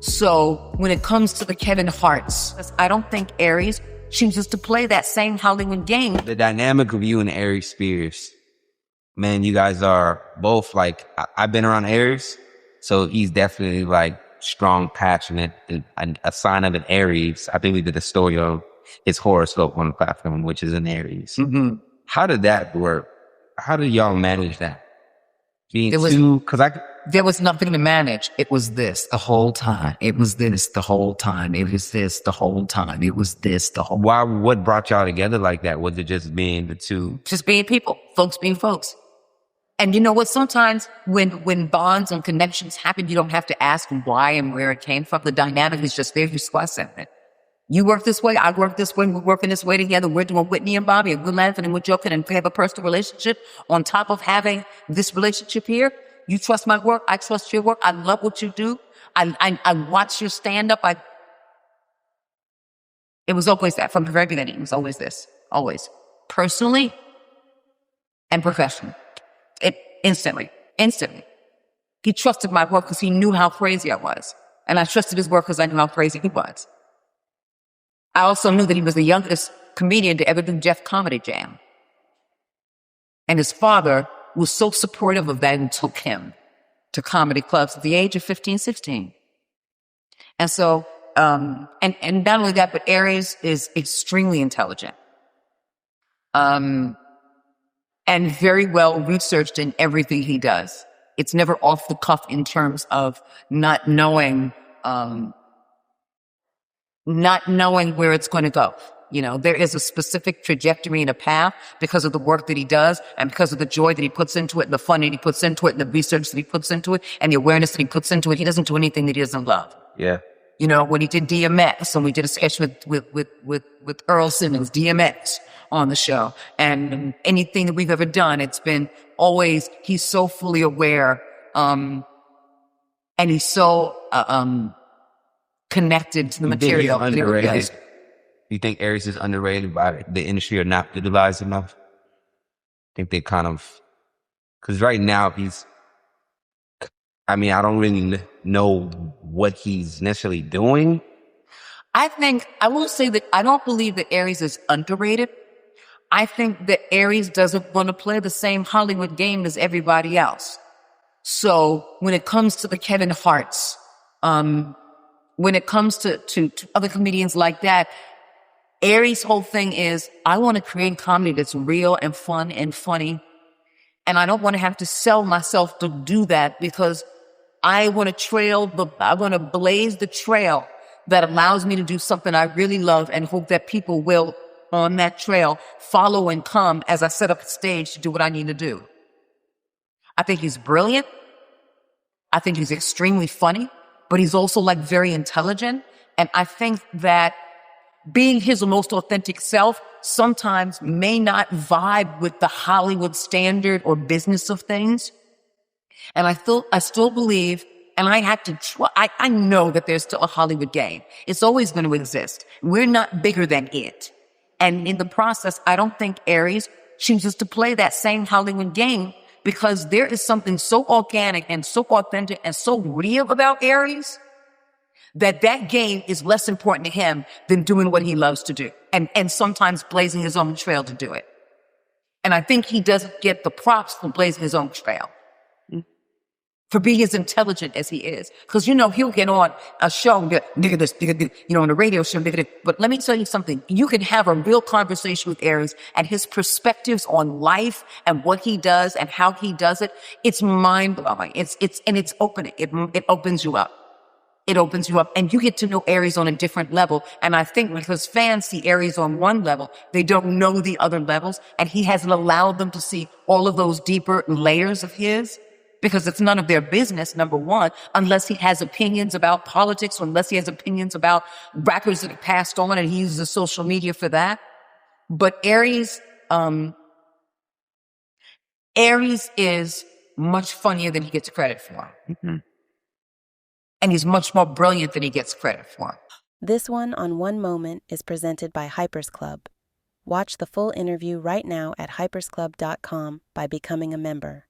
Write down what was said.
So when it comes to the Kevin Harts, I don't think Aries chooses to play that same Hollywood game. The dynamic of you and Aries Spears, man, you guys are both like, I've been around Aries, so he's definitely like strong, passionate, and a sign of an Aries. I think we did a story on his horoscope on the platform, which is an Aries. Mm-hmm. How did that work? How did y'all manage that? There was nothing to manage. It was this the whole time. It was this the whole time. It was this the whole time. It was this the whole. What brought y'all together like that? Was it just being the two? Just being people, folks being folks. And you know what? Sometimes when bonds and connections happen, you don't have to ask why and where it came from. The dynamic is just there. You squash it. You work this way, I work this way, we're working this way together. We're doing Whitney and Bobby, and we're laughing and we're joking, and we have a personal relationship on top of having this relationship here. You trust my work, I trust your work. I love what you do. I watch your stand-up. It was always that from the very beginning. It was always this, always. Personally and professionally. Instantly. He trusted my work because he knew how crazy I was. And I trusted his work because I knew how crazy he was. I also knew that he was the youngest comedian to ever do Jeff Comedy Jam. And his father was so supportive of that and took him to comedy clubs at the age of 15, 16. And so, and not only that, but Aries is extremely intelligent. And very well researched in everything he does. It's never off the cuff in terms of not knowing where it's going to go. You know, there is a specific trajectory and a path because of the work that he does and because of the joy that he puts into it and the fun that he puts into it and the research that he puts into it and the awareness that he puts into it. He doesn't do anything that he doesn't love. Yeah. You know, when he did DMX and we did a sketch with Earl Simmons, DMX on the show, and anything that we've ever done, it's been always, he's so fully aware, and he's so, connected to the material. Underrated? You think Aries is underrated by the industry or not utilized enough? I think they kind of, because right now I don't really know what he's necessarily doing. I will say that I don't believe that Aries is underrated. I think that Aries doesn't want to play the same Hollywood game as everybody else. So when it comes to the Kevin Harts, when it comes to other comedians like that, Aries' whole thing is, I want to create comedy that's real and fun and funny. And I don't want to have to sell myself to do that because I want to blaze the trail that allows me to do something I really love and hope that people will, on that trail, follow and come as I set up a stage to do what I need to do. I think he's brilliant. I think he's extremely funny, but he's also like very intelligent. And I think that being his most authentic self sometimes may not vibe with the Hollywood standard or business of things. And I still believe, and I had to try, I know that there's still a Hollywood game. It's always going to exist. We're not bigger than it. And in the process, I don't think Aries chooses to play that same Hollywood game because there is something so organic and so authentic and so real about Aries that game is less important to him than doing what he loves to do and sometimes blazing his own trail to do it. And I think he doesn't get the props for blazing his own trail, for being as intelligent as he is. Because, you know, he'll get on a show and get, nigga this, on a radio show, nigga this. But let me tell you something. You can have a real conversation with Aries and his perspectives on life and what he does and how he does it. It's mind-blowing. It's opening. It opens you up. It opens you up and you get to know Aries on a different level. And I think because fans see Aries on one level, they don't know the other levels. And he hasn't allowed them to see all of those deeper layers of his because it's none of their business, number one, unless he has opinions about politics or unless he has opinions about rappers that have passed on and he uses social media for that. But Aries is much funnier than he gets credit for. Mm-hmm. And he's much more brilliant than he gets credit for. This One on One Moment is presented by Hypers Club. Watch the full interview right now at hypersclub.com by becoming a member.